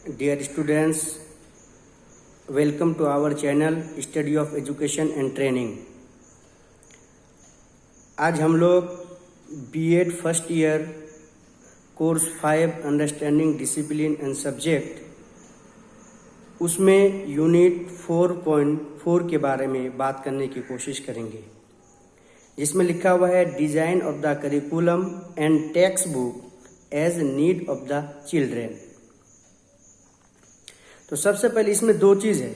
Dear students, welcome to our channel Study of Education and Training। आज हम लोग B.Ed first year course 5 understanding discipline and subject उसमें unit 4.4 के बारे में बात करने की कोशिश करेंगे, जिसमें लिखा हुआ है design of the curriculum and text book as need of the children. तो सबसे पहले इसमें दो चीज़ है,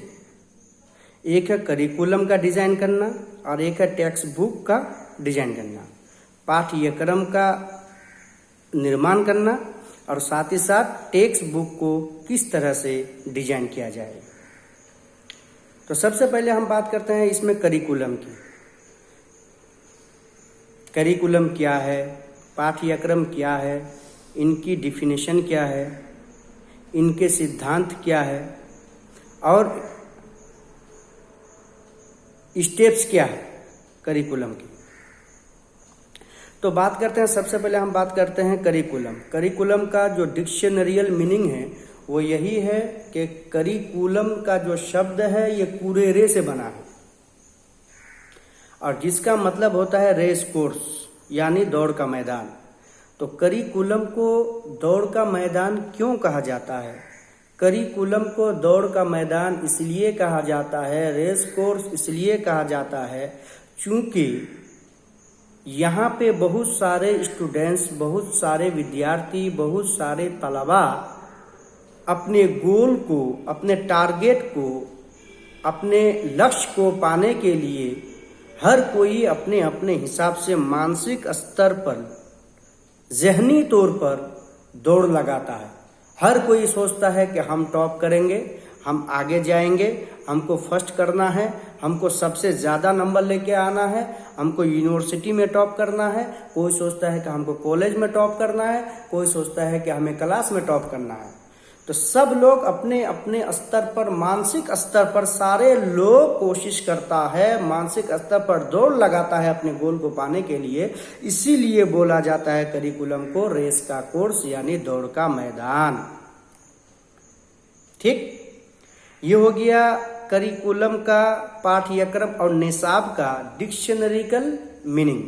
एक है करिकुलम का डिज़ाइन करना और एक है टेक्स्ट बुक का डिज़ाइन करना, पाठ्यक्रम का निर्माण करना और साथ ही साथ टेक्स्ट बुक को किस तरह से डिज़ाइन किया जाए। तो सबसे पहले हम बात करते हैं इसमें करिकुलम की। करिकुलम क्या है, पाठ्यक्रम क्या है, इनकी डिफिनेशन क्या है, इनके सिद्धांत क्या है और स्टेप्स क्या है करिकुलम की। तो बात करते हैं, सबसे पहले हम बात करते हैं करिकुलम। करिकुलम का जो डिक्शनरियल मीनिंग है वो यही है कि करिकुलम का जो शब्द है ये कुरेरे से बना है और जिसका मतलब होता है रेस कोर्स यानी दौड़ का मैदान। तो करिकुलम को दौड़ का मैदान क्यों कहा जाता है? करिकुलम को दौड़ का मैदान इसलिए कहा जाता है, रेस कोर्स इसलिए कहा जाता है क्योंकि यहाँ पे बहुत सारे स्टूडेंट्स, बहुत सारे विद्यार्थी, बहुत सारे तलबा अपने गोल को, अपने टारगेट को, अपने लक्ष्य को पाने के लिए हर कोई अपने अपने हिसाब से मानसिक स्तर पर, ज़हनी तौर पर दौड़ लगाता है। हर कोई सोचता है कि हम टॉप करेंगे, हम आगे जाएंगे, हमको फर्स्ट करना है, हमको सबसे ज़्यादा नंबर लेके आना है, हमको यूनिवर्सिटी में टॉप करना है। कोई सोचता है कि हमको कॉलेज में टॉप करना है, कोई सोचता है कि हमें क्लास में टॉप करना है। तो सब लोग अपने अपने स्तर पर, मानसिक स्तर पर सारे लोग कोशिश करता है, मानसिक स्तर पर दौड़ लगाता है अपने गोल को पाने के लिए। इसीलिए बोला जाता है करिकुलम को रेस का कोर्स यानी दौड़ का मैदान। ठीक, ये हो गया करिकुलम का, पाठ्यक्रम और निसाब का डिक्शनरिकल मीनिंग।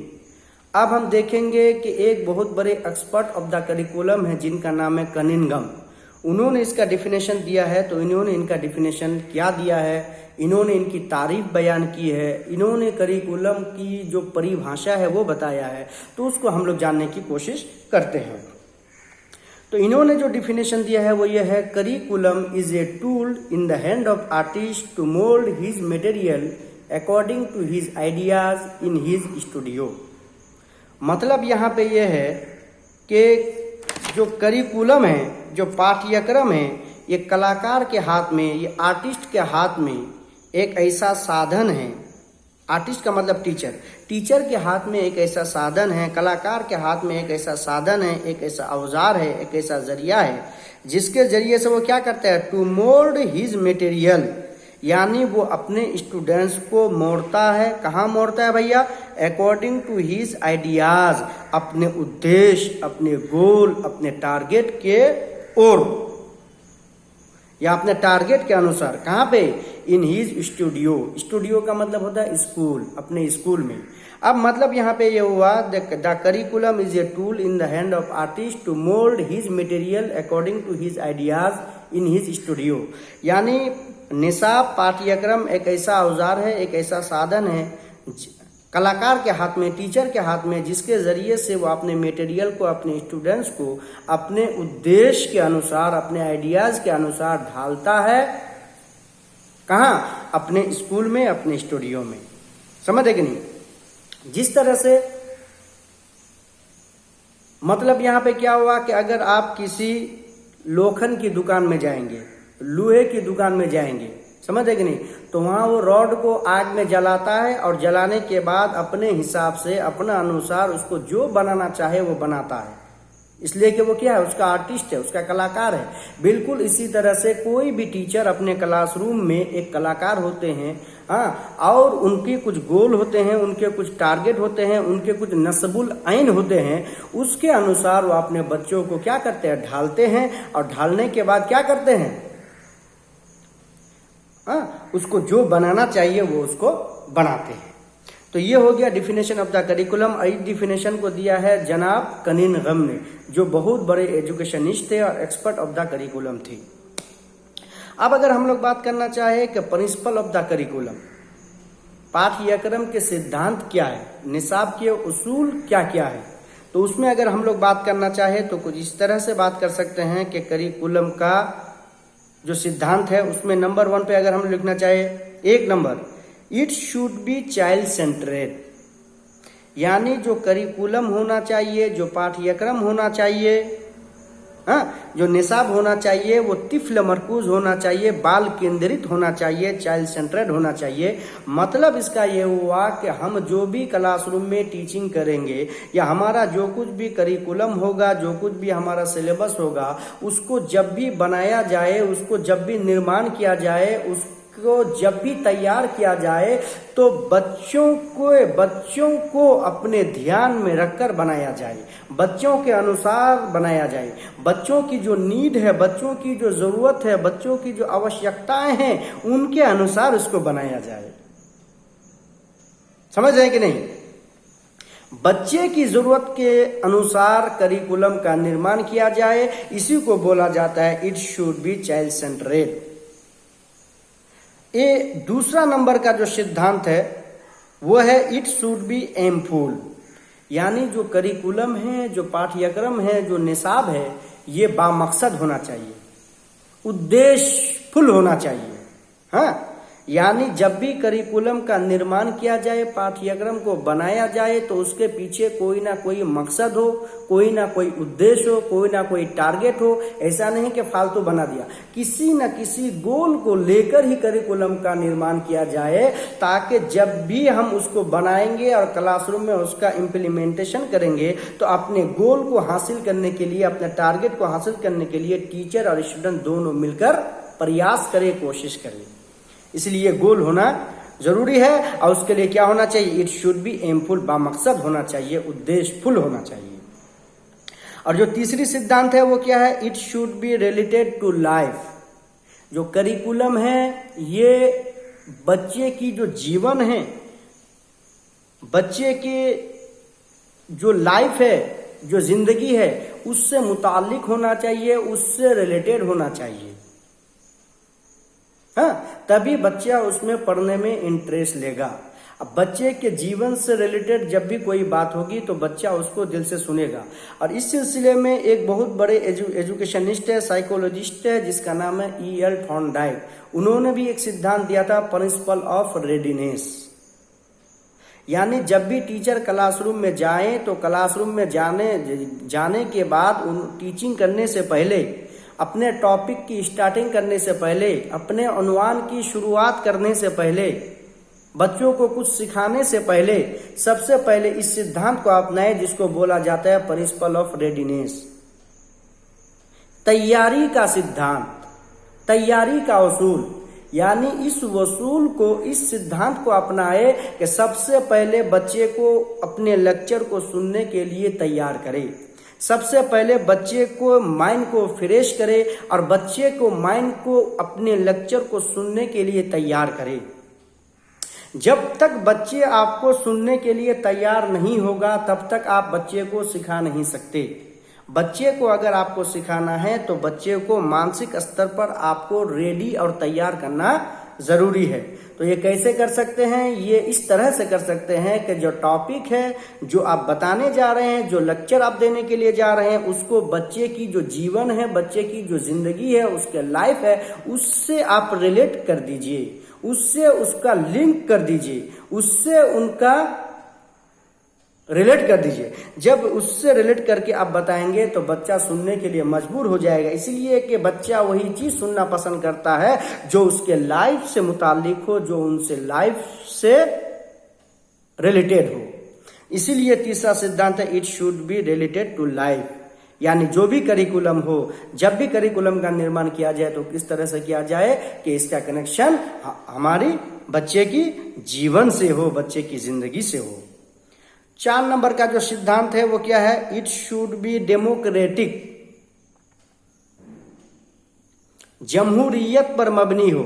अब हम देखेंगे कि एक बहुत बड़े एक्सपर्ट ऑफ द करिकुलम है जिनका नाम है कनिंघम। उन्होंने इसका डिफिनेशन दिया है। तो इन्होंने इनका डिफिनेशन क्या दिया है, इन्होंने इनकी तारीफ बयान की है, इन्होंने करिकुलम की जो परिभाषा है वो बताया है। तो उसको हम लोग जानने की कोशिश करते हैं। तो इन्होंने जो डिफिनेशन दिया है वो ये है, curriculum is a tool in the hand of artist to mould his material according to his ideas in his studio. मतलब यहाँ पे ये है कि जो करिकुलम है, जो पाठ्यक्रम है, ये कलाकार के हाथ में, ये आर्टिस्ट के हाथ में एक ऐसा साधन है। आर्टिस्ट का मतलब टीचर, टीचर के हाथ में एक ऐसा साधन है, कलाकार के हाथ में एक ऐसा साधन है, एक ऐसा औजार है, एक ऐसा जरिया है जिसके जरिए से वो क्या करता है, टू मोल्ड हिज मटेरियल, यानी वो अपने स्टूडेंट्स को मोड़ता है। कहाँ मोड़ता है भैया? अकॉर्डिंग टू हिज आइडियाज, अपने उद्देश्य, अपने गोल, अपने टारगेट के ओर या अपने टारगेट के अनुसार। कहाँ पे? इन हिज स्टूडियो। स्टूडियो का मतलब होता है स्कूल, अपने स्कूल में। अब मतलब यहाँ पे ये हुआ, the curriculum is a tool in the hand of artist to mould his material according to his ideas in his studio. यानी निसाब पाठ्यक्रम एक ऐसा औजार है, एक ऐसा साधन है कलाकार के हाथ में, टीचर के हाथ में, जिसके जरिए से वो अपने मटेरियल को, अपने स्टूडेंट्स को अपने उद्देश्य के अनुसार, अपने आइडियाज के अनुसार ढालता है। कहाँ? अपने स्कूल में, अपने स्टूडियो में। समझे कि नहीं? जिस तरह से मतलब यहाँ पे क्या हुआ कि अगर आप किसी लोखंड की दुकान में जाएंगे, लोहे की दुकान में जाएंगे, समझे कि नहीं, तो वहाँ वो रॉड को आग में जलाता है और जलाने के बाद अपने हिसाब से, अपना अनुसार उसको जो बनाना चाहे वो बनाता है। इसलिए कि वो क्या है, उसका आर्टिस्ट है, उसका कलाकार है। बिल्कुल इसी तरह से कोई भी टीचर अपने क्लासरूम में एक कलाकार होते हैं, हाँ, और उनके कुछ गोल होते हैं, उनके कुछ टारगेट होते हैं, उनके कुछ नस्बुल आइन होते हैं। उसके अनुसार वो अपने बच्चों को क्या करते हैं, ढालते हैं, और ढालने के बाद क्या करते हैं, हाँ, उसको जो बनाना चाहिए वो उसको बनाते हैं। तो ये हो गया डिफिनेशन ऑफ द करिकुलम। इस डिफिनेशन को दिया है जनाब कनिंघम ने, जो बहुत बड़े एजुकेशनिस्ट थे और एक्सपर्ट ऑफ द करिकुलम थे। अब अगर हम लोग बात करना चाहे कि प्रिंसिपल ऑफ द करिकुलम, पाठ्यक्रम के सिद्धांत क्या है, निसाब के उसूल क्या क्या है, तो उसमें अगर हम लोग बात करना चाहे तो कुछ इस तरह से बात कर सकते हैं कि करिकुलम का जो सिद्धांत है उसमें नंबर 1 पे अगर हम लिखना चाहे, 1 number, it should be child centred, यानी जो करिकुलम होना चाहिए, जो पाठ्यक्रम होना चाहिए, हाँ, जो निसाब होना चाहिए वो तिफल मरकूज होना चाहिए, बाल केंद्रित होना चाहिए, चाइल्ड सेंटरेड होना चाहिए। मतलब इसका ये हुआ कि हम जो भी क्लासरूम में टीचिंग करेंगे या हमारा जो कुछ भी करिकुलम होगा, जो कुछ भी हमारा सिलेबस होगा, उसको जब भी बनाया जाए, उसको जब भी निर्माण किया जाए, उसको जब भी तैयार किया जाए, तो बच्चों को अपने ध्यान में रखकर बनाया जाए, बच्चों के अनुसार बनाया जाए, बच्चों की जो नीड है, बच्चों की जो जरूरत है, बच्चों की जो आवश्यकताएं हैं, उनके अनुसार उसको बनाया जाए। समझ रहे हैं कि नहीं? बच्चे की जरूरत के अनुसार करिकुलम का निर्माण किया जाए, इसी को बोला जाता है इट शुड बी चाइल्ड सेंटरेड। ये दूसरा नंबर का जो सिद्धांत है वो है इट शुड बी एमफुल, यानी जो करिकुलम है, जो पाठ्यक्रम है, जो निसाब है, ये बामकसद होना चाहिए, उद्देश्यफुल होना चाहिए। हाँ, यानी जब भी करिकुलम का निर्माण किया जाए, पाठ्यक्रम को बनाया जाए, तो उसके पीछे कोई ना कोई मकसद हो, कोई ना कोई उद्देश्य हो, कोई ना कोई टारगेट हो। ऐसा नहीं कि फालतू बना दिया, किसी न किसी गोल को लेकर ही करिकुलम का निर्माण किया जाए, ताकि जब भी हम उसको बनाएंगे और क्लासरूम में उसका इम्प्लीमेंटेशन करेंगे, तो अपने गोल को हासिल करने के लिए, अपने टारगेट को हासिल करने के लिए टीचर और स्टूडेंट दोनों मिलकर प्रयास करें, कोशिश करें। इसलिए गोल होना जरूरी है, और उसके लिए क्या होना चाहिए, इट शुड बी एमफुल, बामकसद होना चाहिए, उद्देश्यफुल होना चाहिए। और जो तीसरी सिद्धांत है वो क्या है, it should be related to life. जो करिकुलम है ये बच्चे की जो जीवन है, बच्चे के जो लाइफ है, जो जिंदगी है, उससे मुताल्लिक होना चाहिए, उससे रिलेटेड होना चाहिए। हाँ, तभी बच्चा उसमें पढ़ने में इंटरेस्ट लेगा। अब बच्चे के जीवन से रिलेटेड जब भी कोई बात होगी तो बच्चा उसको दिल से सुनेगा। और इस सिलसिले में एक बहुत बड़े एजुकेशनिस्ट है, साइकोलॉजिस्ट है, जिसका नाम है E.L. थॉर्नडाइक। उन्होंने भी एक सिद्धांत दिया था, प्रिंसिपल ऑफ रेडीनेस, यानी जब भी टीचर क्लासरूम में जाए तो क्लासरूम में जाने के बाद टीचिंग करने से पहले, अपने टॉपिक की स्टार्टिंग करने से पहले, अपने अनुवाद की शुरुआत करने से पहले, बच्चों को कुछ सिखाने से पहले, सबसे पहले इस सिद्धांत को अपनाएं, जिसको बोला जाता है प्रिंसिपल ऑफ रेडीनेस, तैयारी का सिद्धांत, तैयारी का उसूल। यानी इस वसूल को, इस सिद्धांत को अपनाए कि सबसे पहले बच्चे को अपने लेक्चर को सुनने के लिए तैयार करे, सबसे पहले बच्चे को माइंड को फ्रेश करे और बच्चे को माइंड को अपने लेक्चर को सुनने के लिए तैयार करे। जब तक बच्चे आपको सुनने के लिए तैयार नहीं होगा, तब तक आप बच्चे को सिखा नहीं सकते। बच्चे को अगर आपको सिखाना है तो बच्चे को मानसिक स्तर पर आपको रेडी और तैयार करना जरूरी है। तो ये कैसे कर सकते हैं, ये इस तरह से कर सकते हैं कि जो टॉपिक है, जो आप बताने जा रहे हैं, जो लेक्चर आप देने के लिए जा रहे हैं, उसको बच्चे की जो जीवन है, बच्चे की जो जिंदगी है, उसके लाइफ है, उससे आप रिलेट कर दीजिए, उससे उसका लिंक कर दीजिए, उससे उनका रिलेट कर दीजिए। जब उससे रिलेट करके आप बताएंगे तो बच्चा सुनने के लिए मजबूर हो जाएगा, इसलिए कि बच्चा वही चीज सुनना पसंद करता है जो उसके लाइफ से मुताल्लिक हो, जो उनसे लाइफ से रिलेटेड हो। इसीलिए तीसरा सिद्धांत है it should be related to life, यानी जो भी करिकुलम हो, जब भी करिकुलम का निर्माण किया जाए तो किस तरह से किया जाए कि इसका कनेक्शन हमारी बच्चे की जीवन से हो, बच्चे की जिंदगी से हो। 4 नंबर का जो सिद्धांत है वो क्या है? इट शुड बी डेमोक्रेटिक, जमहूरियत पर मबनी हो।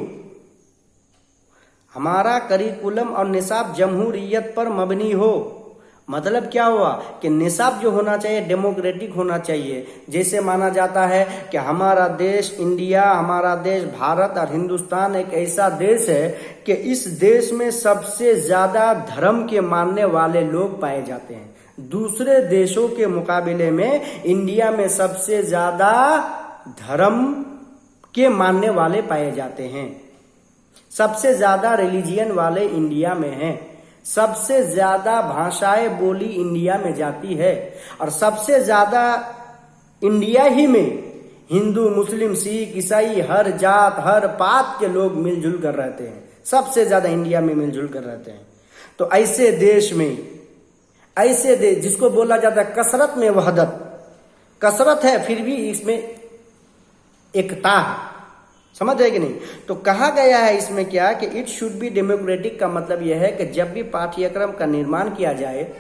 हमारा करिकुलम और निसाब जमहूरियत पर मबनी हो। मतलब क्या हुआ कि निसाब जो होना चाहिए डेमोक्रेटिक होना चाहिए। जैसे माना जाता है कि हमारा देश इंडिया, हमारा देश भारत और हिंदुस्तान एक ऐसा देश है कि इस देश में सबसे ज्यादा धर्म के मानने वाले लोग पाए जाते हैं। दूसरे देशों के मुकाबले में इंडिया में सबसे ज्यादा धर्म के मानने वाले पाए जाते हैं। सबसे ज्यादा रिलीजियन वाले इंडिया में हैं। सबसे ज्यादा भाषाएं बोली इंडिया में जाती है और सबसे ज्यादा इंडिया ही में हिंदू, मुस्लिम, सिख, ईसाई, हर जात हर पात के लोग मिलजुल कर रहते हैं। सबसे ज्यादा इंडिया में मिलजुल कर रहते हैं। तो ऐसे देश में, ऐसे देश जिसको बोला जाता है कसरत में वहदत, कसरत है फिर भी इसमें एकता है। समझ रहे कि नहीं? तो कहा गया है इसमें क्या कि इट शुड बी डेमोक्रेटिक का मतलब यह है कि जब भी पाठ्यक्रम का निर्माण किया जाए,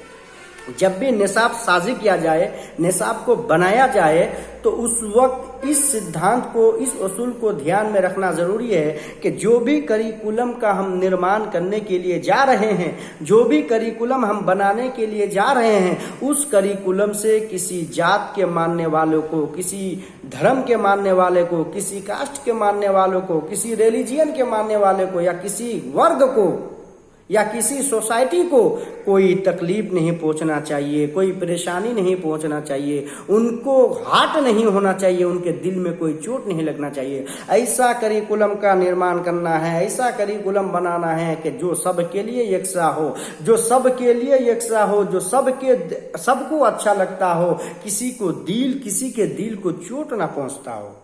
जब भी निसाब साजी किया जाए, निसाब को बनाया जाए, तो उस वक्त इस सिद्धांत को, इस उसूल को ध्यान में रखना जरूरी है कि जो भी करिकुलम का हम निर्माण करने के लिए जा रहे हैं, जो भी करिकुलम हम बनाने के लिए जा रहे हैं, उस करिकुलम से किसी जात के मानने वालों को, किसी धर्म के मानने वाले को, किसी कास्ट के मानने वालों को, किसी रिलीजियन के मानने वाले को या किसी वर्ग को या किसी सोसाइटी को कोई तकलीफ नहीं पहुंचना चाहिए, कोई परेशानी नहीं पहुंचना चाहिए, उनको हार्ट नहीं होना चाहिए, उनके दिल में कोई चोट नहीं लगना चाहिए। ऐसा करिकुलम का निर्माण करना है, ऐसा करिकुलम बनाना है कि जो सबके लिए यकसा हो, जो सबके लिए यकसा हो, जो सबको अच्छा लगता हो, किसी के दिल को चोट ना पहुंचता हो।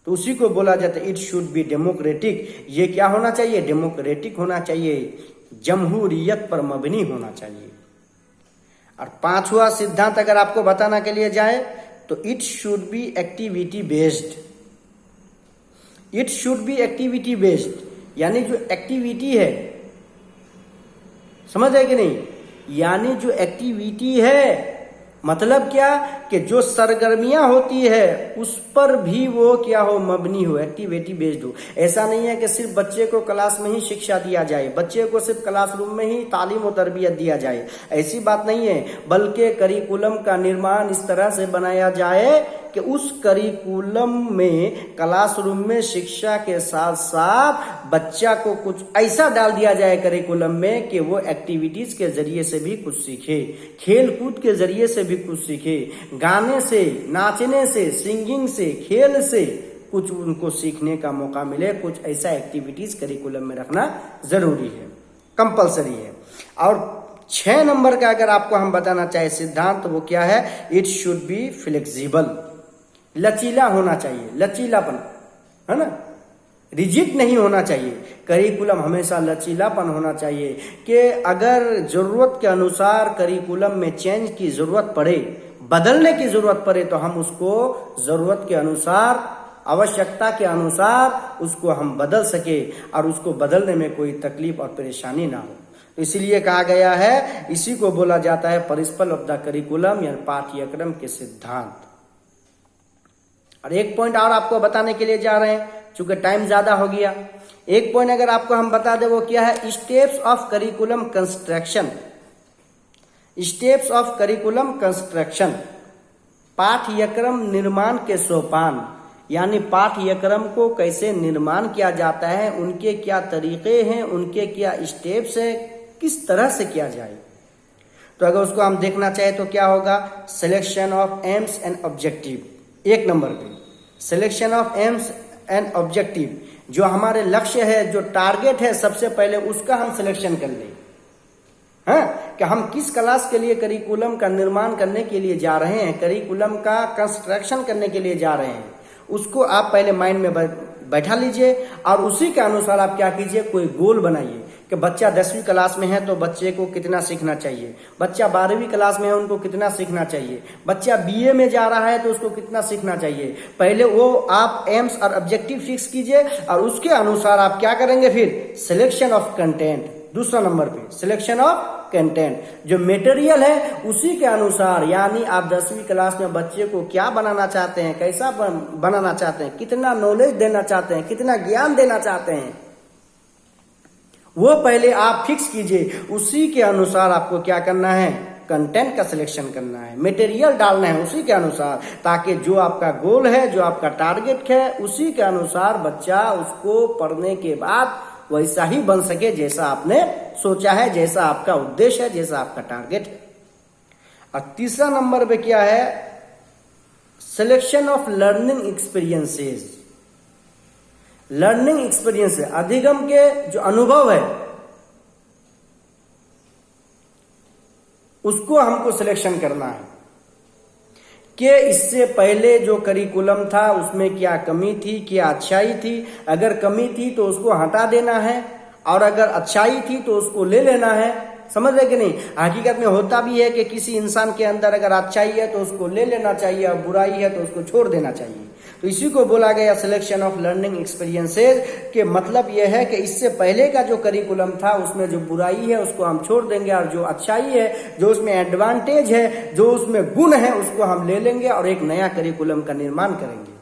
तो उसी को बोला जाता है इट शुड बी डेमोक्रेटिक। ये क्या होना चाहिए? डेमोक्रेटिक होना चाहिए, जमहूरियत पर मबनी होना चाहिए। और 5वां सिद्धांत अगर आपको बताना के लिए जाए तो it should B activity based. It should B activity based, यानी जो एक्टिविटी है, समझ रहे कि नहीं? यानी जो एक्टिविटी है मतलब क्या कि जो सरगर्मियां होती है उस पर भी वो क्या हो, मबनी हो, एक्टिविटी बेस्ड हो। ऐसा नहीं है कि सिर्फ बच्चे को क्लास में ही शिक्षा दिया जाए, बच्चे को सिर्फ क्लासरूम में ही तालीम और तरबियत दिया जाए, ऐसी बात नहीं है। बल्कि करिकुलम का निर्माण इस तरह से बनाया जाए कि उस करिकुलम में, क्लासरूम में शिक्षा के साथ साथ बच्चा को कुछ ऐसा डाल दिया जाए करिकुलम में कि वो एक्टिविटीज के जरिए से भी कुछ सीखे, खेल कूद के जरिए से भी कुछ सीखे, गाने से, नाचने से, सिंगिंग से, खेल से कुछ उनको सीखने का मौका मिले। कुछ ऐसा एक्टिविटीज करिकुलम में रखना जरूरी है, कंपलसरी है। और 6 नंबर का अगर आपको हम बताना चाहे सिद्धांत, तो वो क्या है? इट शुड बी फ्लेक्सिबल, लचीला होना चाहिए, लचीलापन, है ना, रिजिड नहीं होना चाहिए। करिकुलम हमेशा लचीलापन होना चाहिए कि अगर जरूरत के अनुसार करिकुलम में चेंज की जरूरत पड़े, बदलने की जरूरत पड़े, तो हम उसको जरूरत के अनुसार, आवश्यकता के अनुसार उसको हम बदल सके और उसको बदलने में कोई तकलीफ और परेशानी ना हो। तो इसलिए कहा गया है, इसी को बोला जाता है प्रिंसिपल ऑफ द करिकुलम, या पाठ्यक्रम के सिद्धांत। और एक पॉइंट और आपको बताने के लिए जा रहे हैं, चूंकि टाइम ज्यादा हो गया। एक पॉइंट अगर आपको हम बता दें, वो क्या है? Steps of curriculum construction. Steps of curriculum construction, पाठ्यक्रम निर्माण के सोपान, यानी पाठ्यक्रम को कैसे निर्माण किया जाता है, उनके क्या तरीके हैं, उनके क्या स्टेप्स हैं, किस तरह से किया जाए। तो अगर उसको हम देखना चाहे तो क्या होगा? Selection of aims and objective. 1 number पे selection of aims and objective, जो हमारे लक्ष्य है, जो टारगेट है, सबसे पहले उसका हम सिलेक्शन कर लें। कि हम किस क्लास के लिए करिकुलम का निर्माण करने के लिए जा रहे हैं, करिकुलम का कंस्ट्रक्शन करने के लिए जा रहे हैं, उसको आप पहले माइंड में बैठा लीजिए और उसी के अनुसार आप क्या कीजिए, कोई गोल बनाइए कि बच्चा 10वीं क्लास में है तो बच्चे को कितना सीखना चाहिए, बच्चा 12वीं क्लास में है उनको कितना सीखना चाहिए, बच्चा बीए में जा रहा है तो उसको कितना सीखना चाहिए। पहले वो आप एम्स और ऑब्जेक्टिव फिक्स कीजिए और उसके अनुसार आप क्या करेंगे, फिर सिलेक्शन ऑफ कंटेंट। दूसरा नंबर पे सिलेक्शन ऑफ कंटेंट, जो मटेरियल है उसी के अनुसार, यानी आप 10वीं क्लास में बच्चे को क्या बनाना चाहते हैं, कैसा बनाना चाहते हैं, कितना नॉलेज देना चाहते हैं, कितना ज्ञान देना चाहते हैं, वो पहले आप फिक्स कीजिए। उसी के अनुसार आपको क्या करना है, कंटेंट का सिलेक्शन करना है, मटेरियल डालना है उसी के अनुसार, ताकि जो आपका गोल है, जो आपका टारगेट है, उसी के अनुसार बच्चा उसको पढ़ने के बाद वैसा ही बन सके जैसा आपने सोचा है, जैसा आपका उद्देश्य है, जैसा आपका टारगेट है। और तीसरा नंबर पे क्या है, selection of learning experiences. Learning experience, अधिगम के जो अनुभव है उसको हमको सिलेक्शन करना है कि इससे पहले जो करिकुलम था उसमें क्या कमी थी, क्या अच्छाई थी। अगर कमी थी तो उसको हटा देना है और अगर अच्छाई थी तो उसको ले लेना है। समझ रहे कि नहीं। हकीकत में होता भी है कि किसी इंसान के अंदर अगर अच्छाई है तो उसको ले लेना चाहिए और बुराई है तो उसको छोड़ देना चाहिए। तो इसी को बोला गया सिलेक्शन ऑफ लर्निंग एक्सपीरियंसेस के मतलब यह है कि इससे पहले का जो करिकुलम था उसमें जो बुराई है उसको हम छोड़ देंगे और जो अच्छाई है, जो उसमें एडवांटेज है, जो उसमें गुण है उसको हम ले लेंगे और एक नया करिकुलम का निर्माण करेंगे।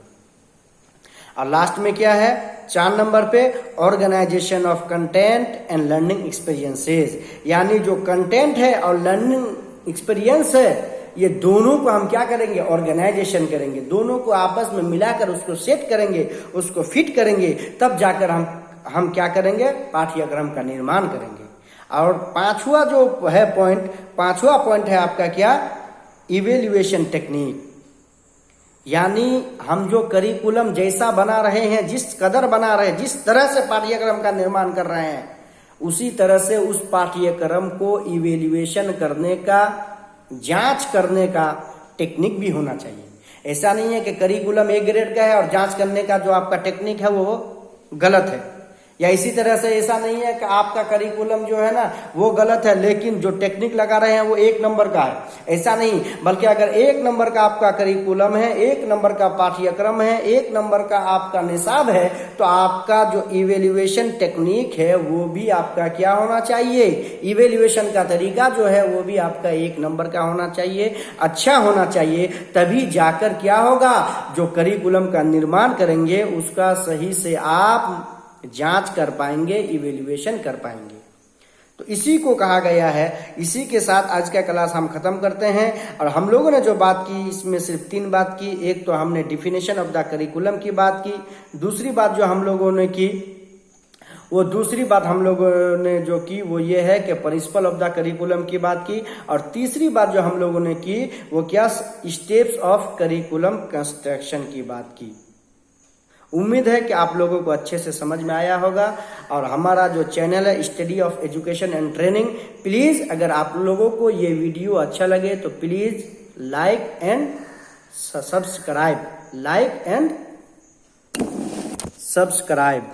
और लास्ट में क्या है, 4 नंबर पे organization of content and learning experiences, यानी जो कंटेंट है और लर्निंग एक्सपीरियंस है ये दोनों को हम क्या करेंगे, ऑर्गेनाइजेशन करेंगे, दोनों को आपस में मिलाकर उसको सेट करेंगे, उसको फिट करेंगे, तब जाकर हम क्या करेंगे, पाठ्यक्रम का निर्माण करेंगे। और पांचवा जो है पॉइंट, पांचवा पॉइंट है आपका क्या, इवेल्युएशन टेक्निक, यानी हम जो करिकुलम जैसा बना रहे हैं, जिस कदर बना रहे हैं, जिस तरह से पाठ्यक्रम का निर्माण कर रहे हैं, उसी तरह से उस पाठ्यक्रम को इवेल्युएशन करने का, जांच करने का टेक्निक भी होना चाहिए। ऐसा नहीं है कि करिकुलम एक ग्रेड का है और जांच करने का जो आपका टेक्निक है वो गलत है, या इसी तरह से ऐसा नहीं है कि आपका करिकुलम जो है ना वो गलत है लेकिन जो टेक्निक लगा रहे हैं वो 1 नंबर का है। ऐसा नहीं, बल्कि अगर 1 नंबर का आपका करिकुलम है, 1 नंबर का पाठ्यक्रम है, 1 नंबर का आपका निसाब है, तो आपका जो इवेल्युएशन टेक्निक है वो भी आपका क्या होना चाहिए, इवेल्युएशन का तरीका जो है वो भी आपका 1 नंबर का होना चाहिए, अच्छा होना चाहिए। तभी जाकर क्या होगा, जो करिकुलम का निर्माण करेंगे उसका सही से आप जांच कर पाएंगे, इवेल्युएशन कर पाएंगे। तो इसी को कहा गया है। इसी के साथ आज का क्लास हम खत्म करते हैं। और हम लोगों ने जो बात की इसमें सिर्फ 3 बात की। एक तो हमने डिफिनेशन ऑफ द करिकुलम की बात की, दूसरी बात जो हम लोगों ने की वो दूसरी बात हम लोगों ने जो की वो ये है कि प्रिंसिपल ऑफ द करिकुलम की बात की, और तीसरी बात जो हम लोगों ने की वो क्या, स्टेप्स ऑफ करिकुलम कंस्ट्रक्शन की बात की। उम्मीद है कि आप लोगों को अच्छे से समझ में आया होगा। और हमारा जो चैनल है study of education and training, please अगर आप लोगों को ये वीडियो अच्छा लगे तो please like and subscribe, like and subscribe.